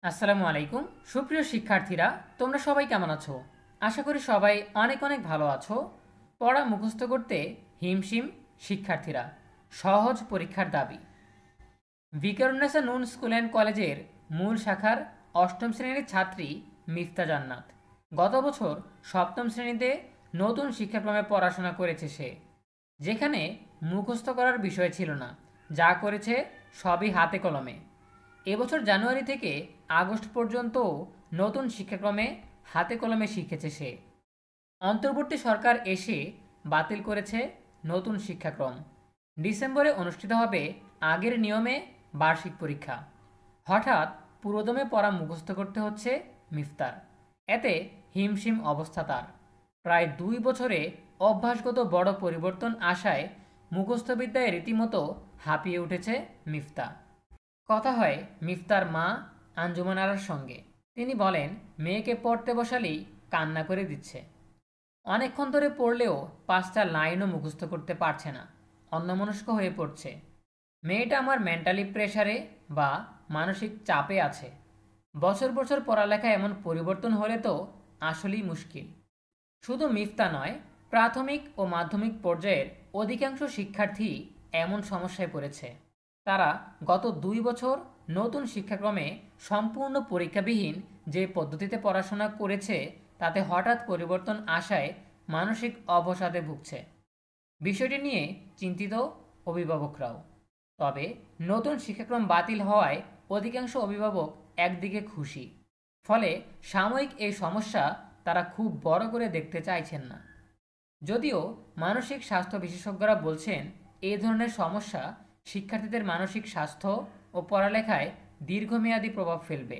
আসসালামু আলাইকুম সুপ্রিয় শিক্ষার্থীরা, তোমরা সবাই কেমন আছো? আশা করি সবাই অনেক অনেক ভালো আছো। পড়া মুখস্থ করতে হিমশিম শিক্ষার্থীরা, সহজ পরীক্ষার দাবি। ভিকারুন্নেসা নুন স্কুল অ্যান্ড কলেজের মূল শাখার অষ্টম শ্রেণীর ছাত্রী মিফতা জান্নাত গত বছর সপ্তম শ্রেণীতে নতুন শিক্ষাক্রমে পড়াশোনা করেছে সে, যেখানে মুখস্থ করার বিষয় ছিল না, যা করেছে সবই হাতে কলমে। এবছর জানুয়ারি থেকে আগস্ট পর্যন্ত নতুন শিক্ষাক্রমে হাতে কলমে শিখেছে সে। অন্তর্বর্তী সরকার এসে বাতিল করেছে নতুন শিক্ষাক্রম। ডিসেম্বরে অনুষ্ঠিত হবে আগের নিয়মে বার্ষিক পরীক্ষা। হঠাৎ পুরোদমে পড়া মুখস্থ করতে হচ্ছে মিফতার। এতে হিমশিম অবস্থা তার। প্রায় 2 বছরে অভ্যাসগত বড় পরিবর্তন আসায় মুখস্থবিদ্যায় রীতিমতো হাঁপিয়ে উঠেছে মিফতা। কথা হয় মিফতার মা আঞ্জুমান আরার সঙ্গে। তিনি বলেন, মেয়েকে পড়তে বসালেই কান্না করে দিচ্ছে। অনেকক্ষণ ধরে পড়লেও 5টা লাইনও মুখস্থ করতে পারছে না, অন্যমনস্ক হয়ে পড়ছে। মেয়েটা আমার মেন্টালি প্রেশারে বা মানসিক চাপে আছে। বছর বছর পড়ালেখা এমন পরিবর্তন হলে তো আসলেই মুশকিল। শুধু মিফতা নয়, প্রাথমিক ও মাধ্যমিক পর্যায়ের অধিকাংশ শিক্ষার্থী এমন সমস্যায় পড়েছে। তারা গত 2 বছর নতুন শিক্ষাক্রমে সম্পূর্ণ পরীক্ষাবিহীন যে পদ্ধতিতে পড়াশোনা করেছে, তাতে হঠাৎ পরিবর্তন আসায় মানসিক অবসাদে ভুগছে। বিষয়টি নিয়ে চিন্তিত অভিভাবকরাও। তবে নতুন শিক্ষাক্রম বাতিল হওয়ায় অধিকাংশ অভিভাবক একদিকে খুশি। ফলে সাময়িক এই সমস্যা তারা খুব বড় করে দেখতে চাইছেন না। যদিও মানসিক স্বাস্থ্য বিশেষজ্ঞরা বলছেন, এই ধরনের সমস্যা শিক্ষার্থীদের মানসিক স্বাস্থ্য ও পড়ালেখায় দীর্ঘমেয়াদী প্রভাব ফেলবে।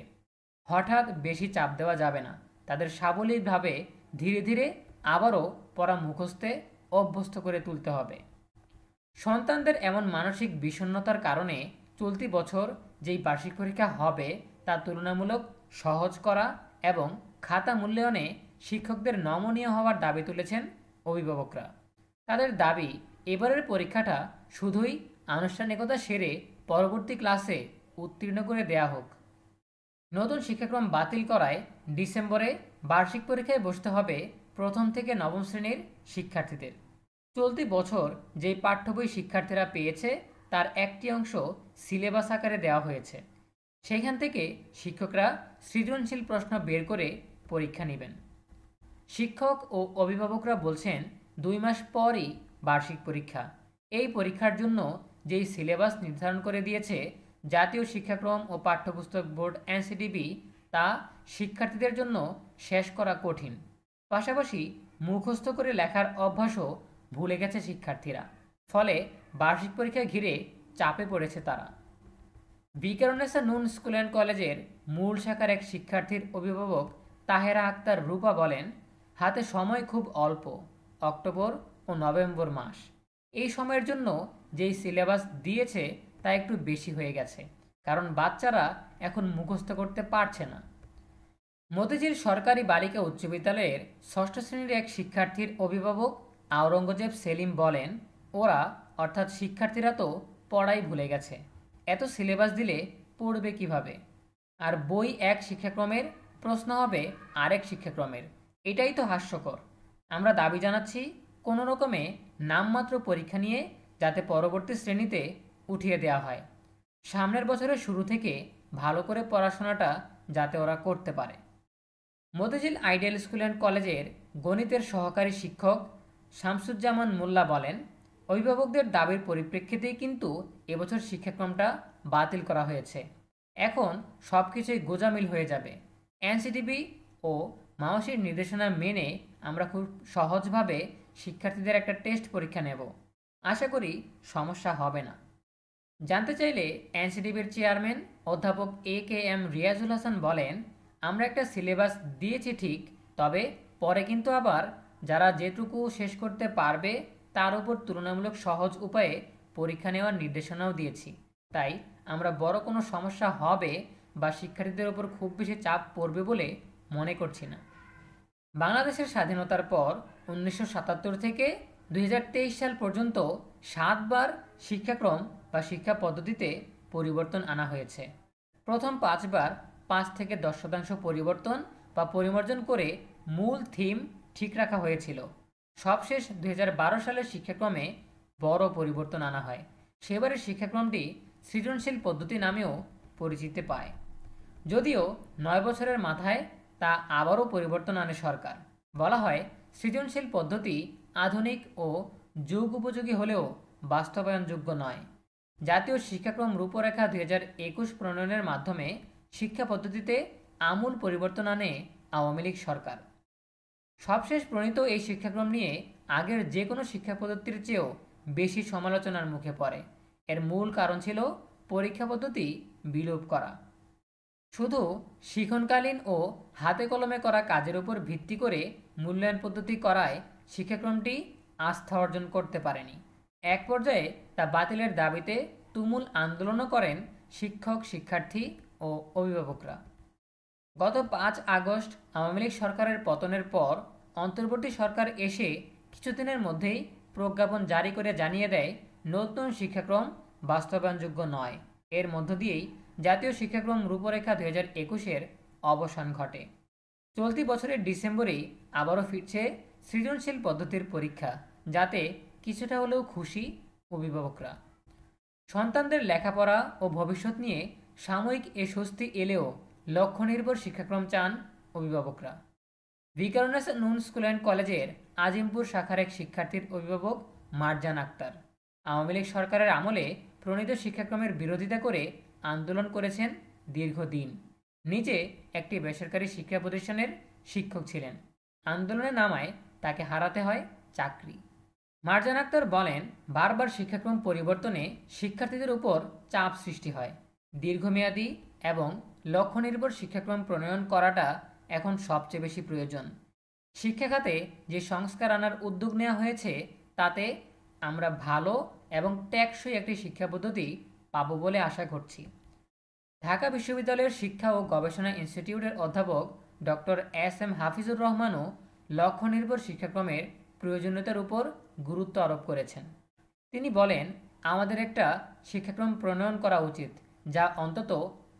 হঠাৎ বেশি চাপ দেওয়া যাবে না, তাদের সাবলীলভাবে ধীরে ধীরে আবারও পড়া মুখস্থে অভ্যস্ত করে তুলতে হবে। সন্তানদের এমন মানসিক বিষণ্ণতার কারণে চলতি বছর যেই বার্ষিক পরীক্ষা হবে তা তুলনামূলক সহজ করা এবং খাতা মূল্যায়নে শিক্ষকদের নমনীয় হওয়ার দাবি তুলেছেন অভিভাবকরা। তাদের দাবি, এবারের পরীক্ষাটা শুধুই আনুষ্ঠানিকতা সেরে পরবর্তী ক্লাসে উত্তীর্ণ করে দেয়া হোক। নতুন শিক্ষাক্রম বাতিল করায় ডিসেম্বরে বার্ষিক পরীক্ষায় বসতে হবে প্রথম থেকে নবম শ্রেণীর শিক্ষার্থীদের। চলতি বছর যেই পাঠ্য বই শিক্ষার্থীরা পেয়েছে তার একটি অংশ সিলেবাস আকারে দেওয়া হয়েছে। সেখান থেকে শিক্ষকরা সৃজনশীল প্রশ্ন বের করে পরীক্ষা নেবেন। শিক্ষক ও অভিভাবকরা বলছেন, 2 মাস পরই বার্ষিক পরীক্ষা। এই পরীক্ষার জন্য যেই সিলেবাস নির্ধারণ করে দিয়েছে জাতীয় শিক্ষাক্রম ও পাঠ্যপুস্তক বোর্ড এনসিটিবি, তা শিক্ষার্থীদের জন্য শেষ করা কঠিন। পাশাপাশি মুখস্থ করে লেখার অভ্যাসও ভুলে গেছে শিক্ষার্থীরা। ফলে বার্ষিক পরীক্ষা ঘিরে চাপে পড়েছে তারা। ভিকারুন্নেসা নুন স্কুল অ্যান্ড কলেজের মূল শাখার এক শিক্ষার্থীর অভিভাবক তাহেরা আক্তার রূপা বলেন, হাতে সময় খুব অল্প, অক্টোবর ও নভেম্বর মাস। এই সময়ের জন্য যেই সিলেবাস দিয়েছে তা একটু বেশি হয়ে গেছে, কারণ বাচ্চারা এখন মুখস্থ করতে পারছে না। মতিঝিল সরকারি বালিকা উচ্চ বিদ্যালয়ের 6ষ্ঠ শ্রেণীর এক শিক্ষার্থীর অভিভাবক আওরঙ্গজেব সেলিম বলেন, ওরা অর্থাৎ শিক্ষার্থীরা তো পড়াই ভুলে গেছে, এত সিলেবাস দিলে পড়বে কিভাবে? আর বই এক শিক্ষাক্রমের, প্রশ্ন হবে আরেক শিক্ষাক্রমের। এটাই তো হাস্যকর। আমরা দাবি জানাচ্ছি, কোনো রকমে নামমাত্র পরীক্ষা নিয়ে যাতে পরবর্তী শ্রেণীতে উঠিয়ে দেওয়া হয়। সামনের বছরের শুরু থেকে ভালো করে পড়াশোনাটা যাতে ওরা করতে পারে। মতিঝিল আইডিয়াল স্কুল অ্যান্ড কলেজের গণিতের সহকারী শিক্ষক শামসুজ্জামান মোল্লা বলেন, অভিভাবকদের দাবির পরিপ্রেক্ষিতেই কিন্তু এবছর শিক্ষাক্রমটা বাতিল করা হয়েছে। এখন সব কিছুই গোজামিল হয়ে যাবে। এনসিটিবি ও মাওসির নির্দেশনা মেনে আমরা খুব সহজভাবে শিক্ষার্থীদের একটা টেস্ট পরীক্ষা নেব। আশা করি সমস্যা হবে না। জানতে চাইলে এনসিটিবির চেয়ারম্যান অধ্যাপক AKM রিয়াজুল হাসান বলেন, আমরা একটা সিলেবাস দিয়েছি ঠিক, তবে পরে কিন্তু আবার যারা যেটুকু শেষ করতে পারবে তার উপর তুলনামূলক সহজ উপায়ে পরীক্ষা নেওয়ার নির্দেশনাও দিয়েছি। তাই আমরা বড় কোনো সমস্যা হবে বা শিক্ষার্থীদের উপর খুব বেশি চাপ পড়বে বলে মনে করছি না। বাংলাদেশের স্বাধীনতার পর 1977 থেকে 2023 সাল পর্যন্ত 7বার শিক্ষাক্রম বা শিক্ষা পদ্ধতিতে পরিবর্তন আনা হয়েছে। প্রথম 5বার 5-10% পরিবর্তন বা পরিমার্জন করে মূল থিম ঠিক রাখা হয়েছিল। সবশেষ 2012 সালের শিক্ষাক্রমে বড় পরিবর্তন আনা হয়। সেবারের শিক্ষাক্রমটি সৃজনশীল পদ্ধতি নামেও পরিচিতি পায়। যদিও 9 বছরের মাথায় তা আবারও পরিবর্তন আনে সরকার। বলা হয় সৃজনশীল পদ্ধতি আধুনিক ও যুগ উপযোগী হলেও বাস্তবায়নযোগ্য নয়। জাতীয় শিক্ষাক্রম রূপরেখা 2021 প্রণয়নের মাধ্যমে শিক্ষা পদ্ধতিতে আমূল পরিবর্তন আনে আওয়ামী লীগ সরকার। সবশেষ প্রণীত এই শিক্ষাক্রম নিয়ে আগের যে কোনো শিক্ষা পদ্ধতির চেয়েও বেশি সমালোচনার মুখে পড়ে। এর মূল কারণ ছিল পরীক্ষা পদ্ধতি বিলোপ করা। শুধু শিক্ষণকালীন ও হাতে কলমে করা কাজের উপর ভিত্তি করে মূল্যায়ন পদ্ধতি করায় শিক্ষাক্রমটি আস্থা অর্জন করতে পারেনি। এক পর্যায়ে তা বাতিলের দাবিতে তুমুল আন্দোলনও করেন শিক্ষক, শিক্ষার্থী ও অভিভাবকরা। গত 5 আগস্ট আওয়ামী লীগ সরকারের পতনের পর অন্তর্বর্তী সরকার এসে কিছুদিনের মধ্যেই প্রজ্ঞাপন জারি করে জানিয়ে দেয় নতুন শিক্ষাক্রম বাস্তবায়নযোগ্য নয়। এর মধ্য দিয়েই জাতীয় শিক্ষাক্রম রূপরেখা 2021-এর অবসান ঘটে। চলতি বছরের ডিসেম্বরেই আবারও ফিরছে সৃজনশীল পদ্ধতির পরীক্ষা, যাতে কিছুটা হলেও খুশি অভিভাবকরা। সন্তানদের লেখাপড়া ও ভবিষ্যৎ নিয়ে সাময়িক এ স্বস্তি এলেও লক্ষ্য নির্ভর শিক্ষাক্রম চান অভিভাবকরা। ভিকারুননিসা নুন স্কুল অ্যান্ড কলেজের আজিমপুর শাখার এক শিক্ষার্থীর অভিভাবক মারজান আক্তার আওয়ামী লীগ সরকারের আমলে প্রণীত শিক্ষাক্রমের বিরোধিতা করে আন্দোলন করেছেন দীর্ঘদিন। নিজে একটি বেসরকারি শিক্ষা প্রতিষ্ঠানের শিক্ষক ছিলেন। আন্দোলনে নামায় তাকে হারাতে হয় চাকরি। মারজান আক্তার বলেন, বারবার শিক্ষাক্রম পরিবর্তনে শিক্ষার্থীদের উপর চাপ সৃষ্টি হয়। দীর্ঘমেয়াদী এবং লক্ষ্য নির্ভর শিক্ষাক্রম প্রণয়ন করাটা এখন সবচেয়ে বেশি প্রয়োজন। শিক্ষা খাতে যে সংস্কার আনার উদ্যোগ নেওয়া হয়েছে তাতে আমরা ভালো এবং টেকসই একটি শিক্ষা পদ্ধতি পাব বলে আশা করছি। ঢাকা বিশ্ববিদ্যালয়ের শিক্ষা ও গবেষণা ইনস্টিটিউটের অধ্যাপক ডক্টর এস.এম. হাফিজুর রহমানও লক্ষ্য নির্ভর শিক্ষাক্রমের প্রয়োজনীয়তার উপর গুরুত্ব আরোপ করেছেন। তিনি বলেন, আমাদের একটা শিক্ষাক্রম প্রণয়ন করা উচিত যা অন্তত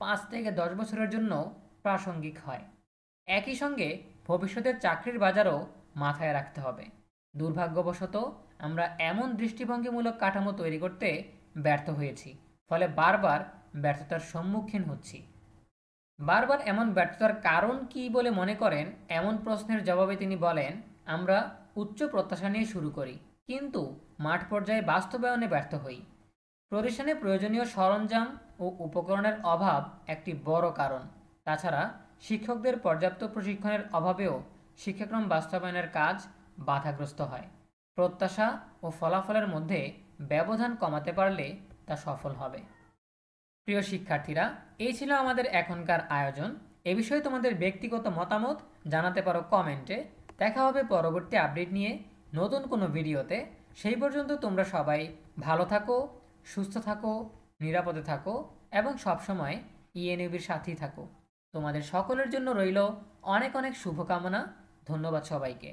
5 থেকে 10 বছরের জন্য প্রাসঙ্গিক হয়। একই সঙ্গে ভবিষ্যতের চাকরির বাজারও মাথায় রাখতে হবে। দুর্ভাগ্যবশত আমরা এমন দৃষ্টিভঙ্গিমূলক কাঠামো তৈরি করতে ব্যর্থ হয়েছি, ফলে বারবার ব্যর্থতার সম্মুখীন হচ্ছি। বারবার এমন ব্যর্থতার কারণ কী বলে মনে করেন, এমন প্রশ্নের জবাবে তিনি বলেন, আমরা উচ্চ প্রত্যাশা নিয়ে শুরু করি, কিন্তু মাঠ পর্যায়ে বাস্তবায়নে ব্যর্থ হই। প্রতিষ্ঠানে প্রয়োজনীয় সরঞ্জাম ও উপকরণের অভাব একটি বড় কারণ। তাছাড়া শিক্ষকদের পর্যাপ্ত প্রশিক্ষণের অভাবেও শিক্ষাক্রম বাস্তবায়নের কাজ বাধাগ্রস্ত হয়। প্রত্যাশা ও ফলাফলের মধ্যে ব্যবধান কমাতে পারলে তা সফল হবে। প্রিয় শিক্ষার্থীরা, এই ছিল আমাদের এখনকার আয়োজন। এ বিষয়ে তোমাদের ব্যক্তিগত মতামত জানাতে পারো কমেন্টে। দেখা হবে পরবর্তী আপডেট নিয়ে নতুন কোনো ভিডিওতে। সেই পর্যন্ত তোমরা সবাই ভালো থাকো, সুস্থ থাকো, নিরাপদে থাকো এবং সবসময় ইএনইউবির সাথেই থাকো। তোমাদের সকলের জন্য রইল অনেক অনেক শুভকামনা। ধন্যবাদ সবাইকে।